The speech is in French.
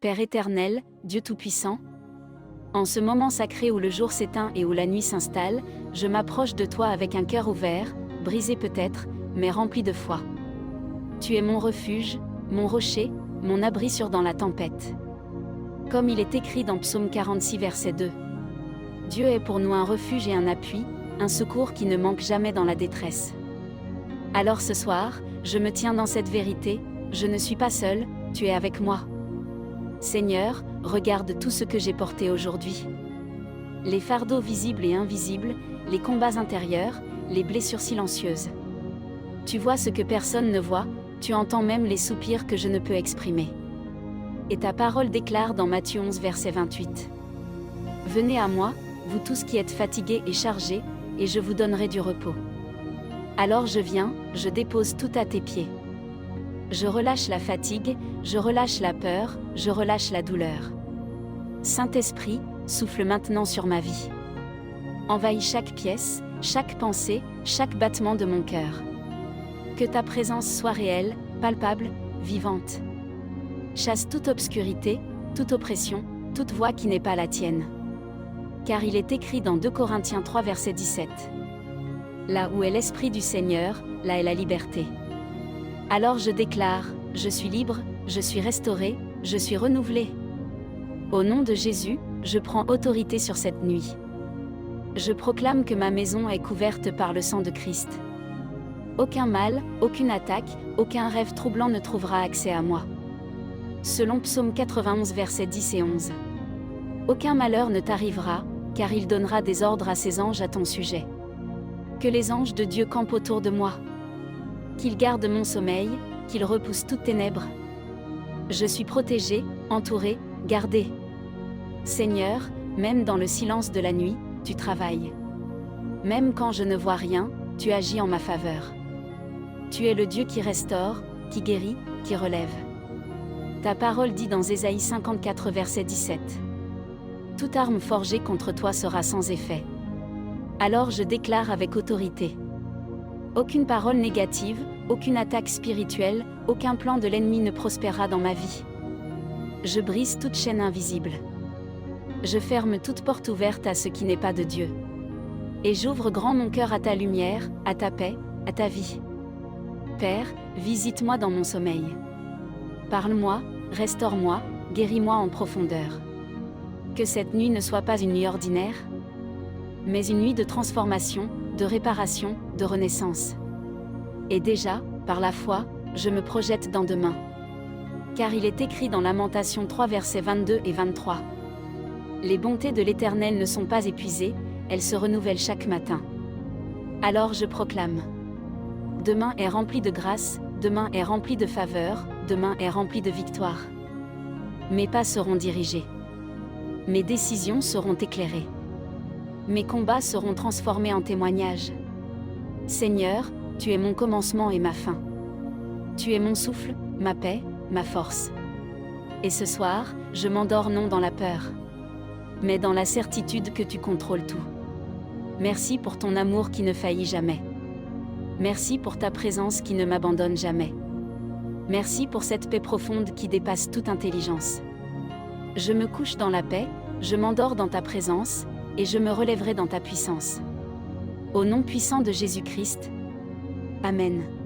Père éternel, Dieu Tout-Puissant, en ce moment sacré où le jour s'éteint et où la nuit s'installe, je m'approche de toi avec un cœur ouvert, brisé peut-être, mais rempli de foi. Tu es mon refuge, mon rocher, mon abri sûr dans la tempête. Comme il est écrit dans Psaume 46 verset 2. Dieu est pour nous un refuge et un appui, un secours qui ne manque jamais dans la détresse. Alors ce soir, je me tiens dans cette vérité, je ne suis pas seul, tu es avec moi. Seigneur, regarde tout ce que j'ai porté aujourd'hui. Les fardeaux visibles et invisibles, les combats intérieurs, les blessures silencieuses. Tu vois ce que personne ne voit, tu entends même les soupirs que je ne peux exprimer. Et ta parole déclare dans Matthieu 11 verset 28. Venez à moi, vous tous qui êtes fatigués et chargés, et je vous donnerai du repos. Alors je viens, je dépose tout à tes pieds. Je relâche la fatigue, je relâche la peur, je relâche la douleur. Saint-Esprit, souffle maintenant sur ma vie. Envahis chaque pièce, chaque pensée, chaque battement de mon cœur. Que ta présence soit réelle, palpable, vivante. Chasse toute obscurité, toute oppression, toute voix qui n'est pas la tienne. Car il est écrit dans 2 Corinthiens 3 verset 17. Là où est l'Esprit du Seigneur, là est la liberté. Alors je déclare, je suis libre, je suis restauré, je suis renouvelé. Au nom de Jésus, je prends autorité sur cette nuit. Je proclame que ma maison est couverte par le sang de Christ. Aucun mal, aucune attaque, aucun rêve troublant ne trouvera accès à moi. Selon Psaume 91 versets 10 et 11. Aucun malheur ne t'arrivera, car il donnera des ordres à ses anges à ton sujet. Que les anges de Dieu campent autour de moi. Qu'ils gardent mon sommeil, qu'ils repoussent toutes ténèbres. Je suis protégé, entouré, gardé. Seigneur, même dans le silence de la nuit, tu travailles. Même quand je ne vois rien, tu agis en ma faveur. Tu es le Dieu qui restaure, qui guérit, qui relève. Ta parole dit dans Ésaïe 54 verset 17. Toute arme forgée contre toi sera sans effet. Alors je déclare avec autorité. Aucune parole négative, aucune attaque spirituelle, aucun plan de l'ennemi ne prospérera dans ma vie. Je brise toute chaîne invisible. Je ferme toute porte ouverte à ce qui n'est pas de Dieu. Et j'ouvre grand mon cœur à ta lumière, à ta paix, à ta vie. Père, visite-moi dans mon sommeil. Parle-moi, restaure-moi, guéris-moi en profondeur. Que cette nuit ne soit pas une nuit ordinaire, mais une nuit de transformation, de réparation, de renaissance. Et déjà, par la foi, je me projette dans demain. Car il est écrit dans Lamentations 3 versets 22 et 23. Les bontés de l'Éternel ne sont pas épuisées, elles se renouvellent chaque matin. Alors je proclame. Demain est rempli de grâce, demain est rempli de faveur, demain est rempli de victoire. Mes pas seront dirigés. Mes décisions seront éclairées. Mes combats seront transformés en témoignages. Seigneur, tu es mon commencement et ma fin. Tu es mon souffle, ma paix, ma force. Et ce soir, je m'endors non dans la peur, mais dans la certitude que tu contrôles tout. Merci pour ton amour qui ne faillit jamais. Merci pour ta présence qui ne m'abandonne jamais. Merci pour cette paix profonde qui dépasse toute intelligence. Je me couche dans la paix, je m'endors dans ta présence, et je me relèverai dans ta puissance. Au nom puissant de Jésus-Christ. Amen.